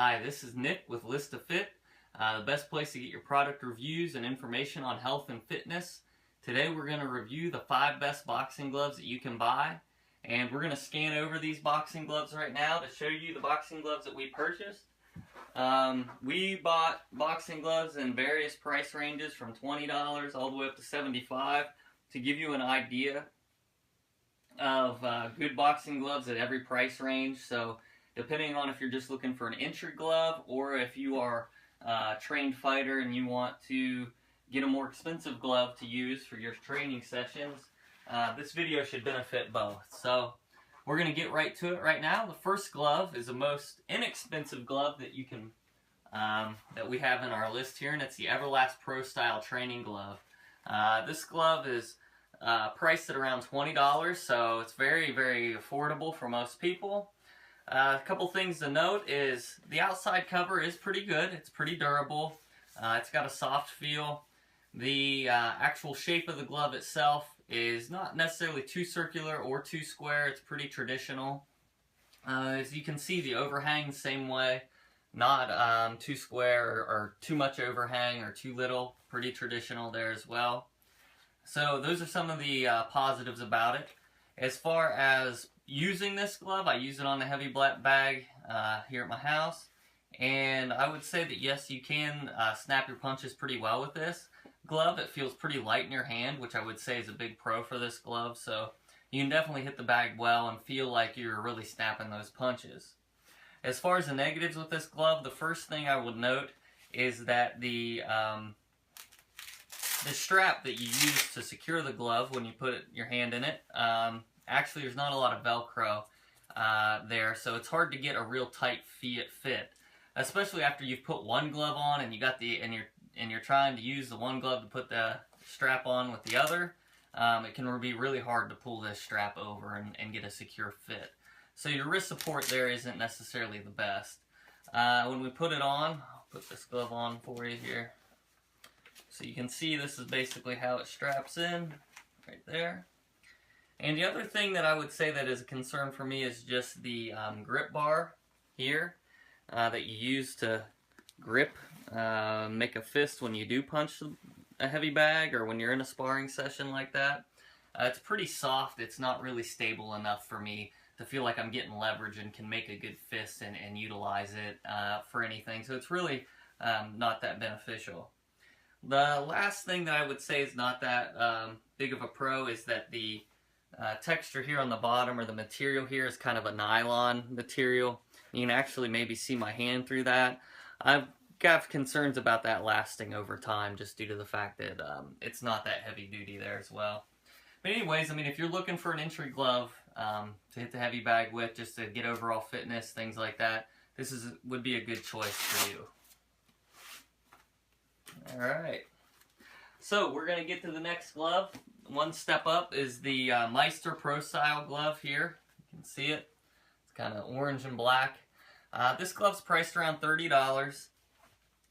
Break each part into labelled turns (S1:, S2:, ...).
S1: Hi, this is Nick with List to Fit, the best place to get your product reviews and information on health and fitness. Today we're going to review the 5 best boxing gloves that you can buy, and we're going to scan over these boxing gloves right now to show you the boxing gloves that we purchased. We bought boxing gloves in various price ranges from $20 all the way up to $75 to give you an idea of good boxing gloves at every price range. So depending on if you're just looking for an entry glove or if you are a trained fighter and you want to get a more expensive glove to use for your training sessions, this video should benefit both. So we're going to get right to it right now. The first glove is the most inexpensive glove that you can that we have in our list here, and it's the Everlast Pro Style training glove. This glove is priced at around $20, so it's very, very affordable for most people. A couple things to note is the outside cover is pretty good. It's pretty durable. It's got a soft feel. The actual shape of the glove itself is not necessarily too circular or too square. It's pretty traditional. As you can see, the overhang same way. Not too square or too much overhang or too little. Pretty traditional there as well. So those are some of the positives about it. As far as using this glove, I use it on the heavy black bag here at my house, and I would say that yes, you can snap your punches pretty well with this glove. It feels pretty light in your hand, which I would say is a big pro for this glove, so you can definitely hit the bag well and feel like you're really snapping those punches. As far as the negatives with this glove, the first thing I would note is that the strap that you use to secure the glove when you put your hand in it, actually there's not a lot of Velcro there, so it's hard to get a real tight fit, especially after you've put one glove on and you got and you're trying to use the one glove to put the strap on with the other. It can be really hard to pull this strap over and get a secure fit. So your wrist support there isn't necessarily the best. When we put it on, I'll put this glove on for you here. So you can see this is basically how it straps in, right there. And the other thing that I would say that is a concern for me is just the grip bar here that you use to grip, make a fist when you do punch a heavy bag or when you're in a sparring session like that. It's pretty soft. It's not really stable enough for me to feel like I'm getting leverage and can make a good fist and utilize it for anything. So it's really not that beneficial. The last thing that I would say is not that big of a pro is that the texture here on the bottom, or the material here, is kind of a nylon material. You can actually maybe see my hand through that. I've got concerns about that lasting over time just due to the fact that it's not that heavy duty there as well. But anyways, I mean, if you're looking for an entry glove to hit the heavy bag with, just to get overall fitness, things like that, this would be a good choice for you. Alright, so we're going to get to the next glove. One step up is the Meister Pro Style glove here. You can see it. It's kind of orange and black. This glove's priced around $30.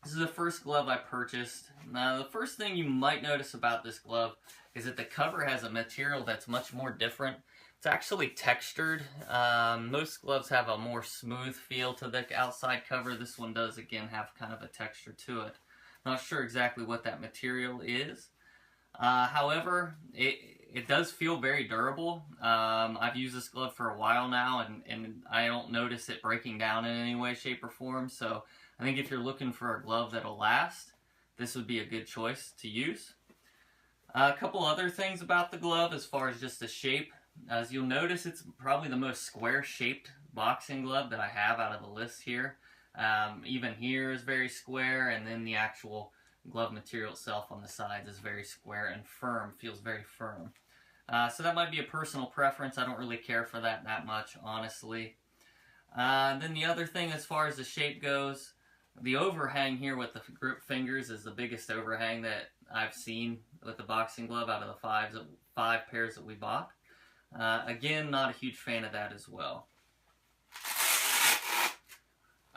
S1: This is the first glove I purchased. Now, the first thing you might notice about this glove is that the cover has a material that's much more different. It's actually textured. Most gloves have a more smooth feel to the outside cover. This one does, again, have kind of a texture to it. Not sure exactly what that material is. However, it does feel very durable. I've used this glove for a while now, and I don't notice it breaking down in any way, shape, or form. So I think if you're looking for a glove that'll last, this would be a good choice to use. A couple other things about the glove as far as just the shape. As you'll notice, it's probably the most square-shaped boxing glove that I have out of the list here. Even here is very square, and then the actual glove material itself on the sides is very square and firm, feels very firm. So that might be a personal preference. I don't really care for that much, honestly. Then the other thing as far as the shape goes, the overhang here with the grip fingers is the biggest overhang that I've seen with the boxing glove out of the five pairs that we bought. Again, not a huge fan of that as well.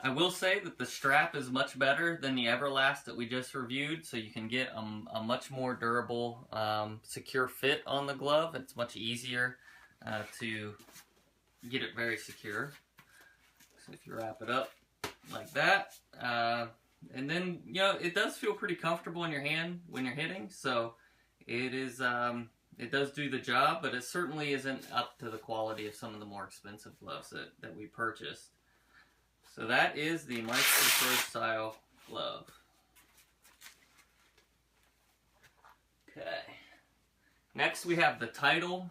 S1: I will say that the strap is much better than the Everlast that we just reviewed, so you can get a much more durable, secure fit on the glove. It's much easier to get it very secure. So if you wrap it up, like that. And then, you know, it does feel pretty comfortable in your hand when you're hitting, so it is, it does do the job, but it certainly isn't up to the quality of some of the more expensive gloves that we purchased. So that is the Meister Pro Style glove. Okay. Next we have the Title.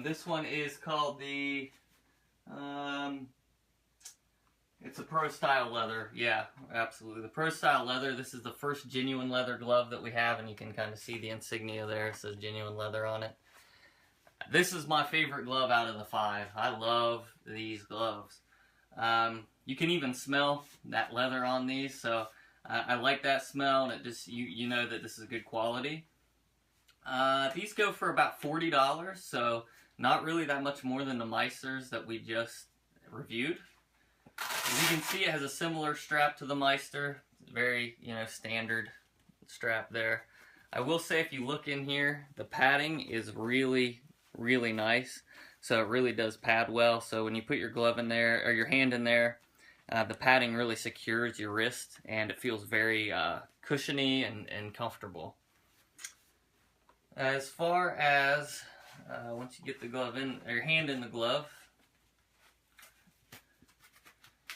S1: This one is called the, it's a Pro Style leather. Yeah, absolutely. The Pro Style leather. This is the first genuine leather glove that we have, and you can kind of see the insignia there. It says genuine leather on it. This is my favorite glove out of the 5. I love these gloves. You can even smell that leather on these, so I like that smell, and it just, you know that this is good quality. These go for about $40, so not really that much more than the Meisters that we just reviewed. As you can see, it has a similar strap to the Meister. Very, you know, standard strap there. I will say, if you look in here, the padding is really, really nice. So it really does pad well. So when you put your glove in there, or your hand in there, the padding really secures your wrist, and it feels very cushiony and comfortable. As far as, once you get the glove in, or your hand in the glove,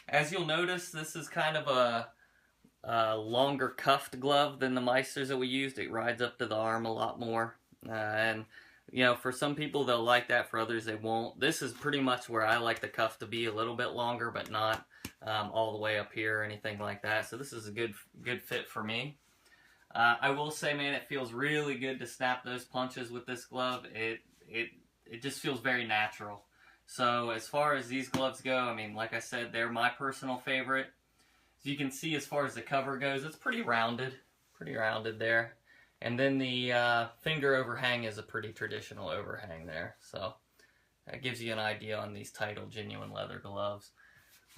S1: as you'll notice, this is kind of a longer cuffed glove than the Meisters that we used. It rides up to the arm a lot more. And, you know, for some people they'll like that, for others they won't. This is pretty much where I like the cuff to be, a little bit longer, but not all the way up here or anything like that. So this is a good fit for me. I will say, man, it feels really good to snap those punches with this glove. It just feels very natural. So as far as these gloves go, I mean, like I said, they're my personal favorite. As you can see, as far as the cover goes, it's pretty rounded there. And then the finger overhang is a pretty traditional overhang there. So that gives you an idea on these Title genuine leather gloves.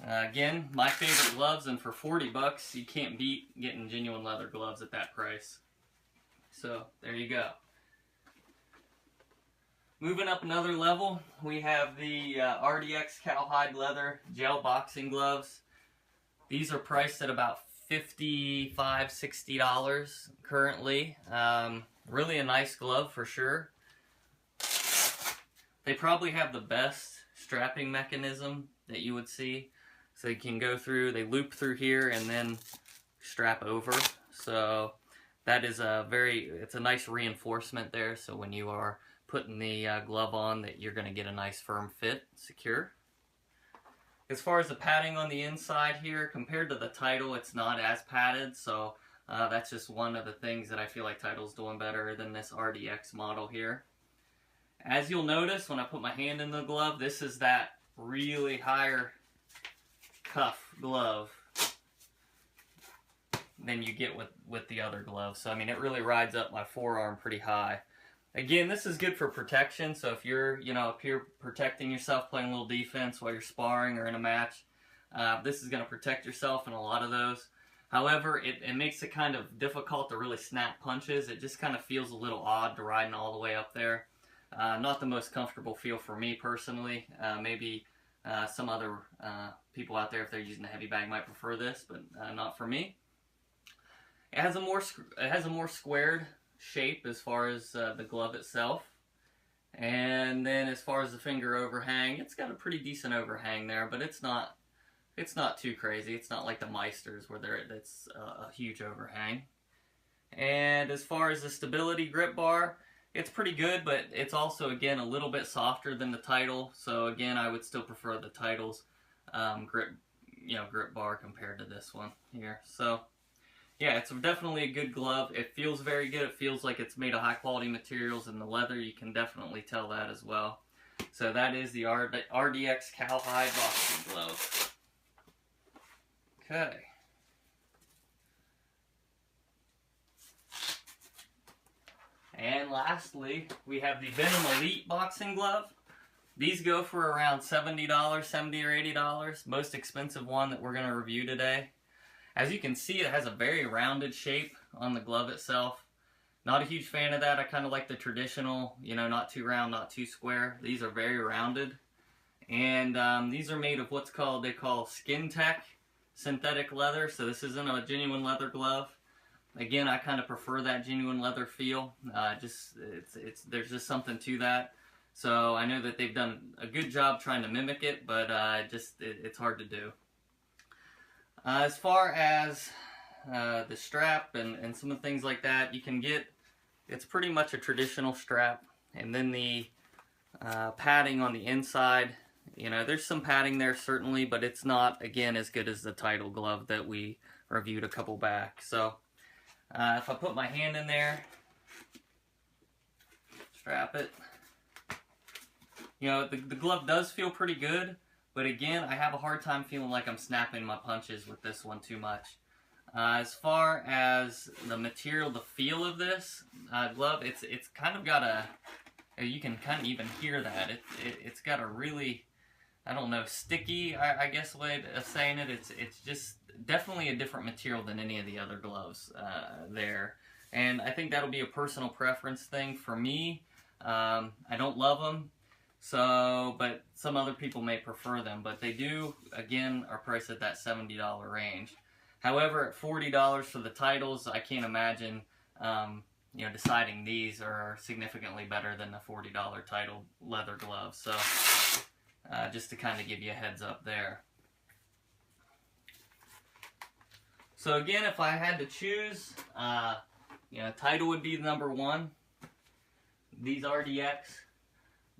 S1: Again, my favorite gloves, and for 40 bucks, you can't beat getting genuine leather gloves at that price. So there you go. Moving up another level, we have the RDX cowhide leather gel boxing gloves. These are priced at about $55, $60 currently. Really a nice glove for sure. They probably have the best strapping mechanism that you would see. So they can go through, they loop through here and then strap over. So that is it's a nice reinforcement there. So when you are putting the glove on, that you're going to get a nice firm fit, secure. As far as the padding on the inside here, compared to the Title, it's not as padded, so that's just one of the things that I feel like Title's doing better than this RDX model here. As you'll notice, when I put my hand in the glove, this is that really higher cuff glove than you get with the other gloves. So I mean, it really rides up my forearm pretty high. Again, this is good for protection, so if you're, you know, up here protecting yourself, playing a little defense while you're sparring or in a match, this is going to protect yourself in a lot of those. However, it makes it kind of difficult to really snap punches. It just kind of feels a little odd to riding all the way up there. Not the most comfortable feel for me personally. Maybe some other people out there, if they're using a heavy bag, might prefer this, but not for me. It has a more squared shape as far as the glove itself, and then as far as the finger overhang, it's got a pretty decent overhang there, but it's not too crazy. It's not like the Meisters where that's a huge overhang. And as far as the stability grip bar, it's pretty good, but it's also, again, a little bit softer than the Title. So again, I would still prefer the Title's grip bar compared to this one here. So yeah, it's definitely a good glove. It feels very good. It feels like it's made of high quality materials, and the leather, you can definitely tell that as well. So that is the RDX cowhide boxing glove. Okay. And lastly, we have the Venom Elite boxing glove. These go for around $70, $70 or $80. Most expensive one that we're going to review today. As you can see, it has a very rounded shape on the glove itself. Not a huge fan of that. I kind of like the traditional, you know, not too round, not too square. These are very rounded. And these are made of what's called, they call skin tech. synthetic leather, so this isn't a genuine leather glove. Again, I kind of prefer that genuine leather feel. There's just something to that. So I know that they've done a good job trying to mimic it, but it's hard to do. As far as the strap and some of the things like that, you can get, it's pretty much a traditional strap, and then the padding on the inside, you know, there's some padding there certainly, but it's not, again, as good as the Title glove that we reviewed a couple back. So if I put my hand in there, strap it, you know, the glove does feel pretty good, but again, I have a hard time feeling like I'm snapping my punches with this one too much. As far as the material, the feel of this glove, it's kind of got a, you can kind of even hear that. It's got a really, I don't know, sticky, I guess way of saying it. It's just definitely a different material than any of the other gloves there. And I think that'll be a personal preference thing for me. I don't love them, so, but some other people may prefer them. But they do, again, are priced at that $70 range. However, at $40 for the Titles, I can't imagine, you know, deciding these are significantly better than the $40 Title leather gloves. So, just to kind of give you a heads up there. So again, if I had to choose, you know, Title would be number one. These RDX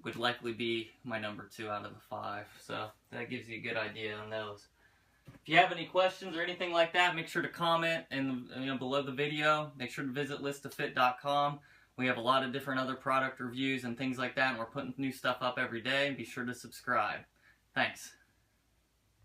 S1: would likely be my number 2 out of the 5. So that gives you a good idea on those. If you have any questions or anything like that, make sure to comment below the video. Make sure to visit listtofit.com. We have a lot of different other product reviews and things like that, and we're putting new stuff up every day. Be sure to subscribe. Thanks.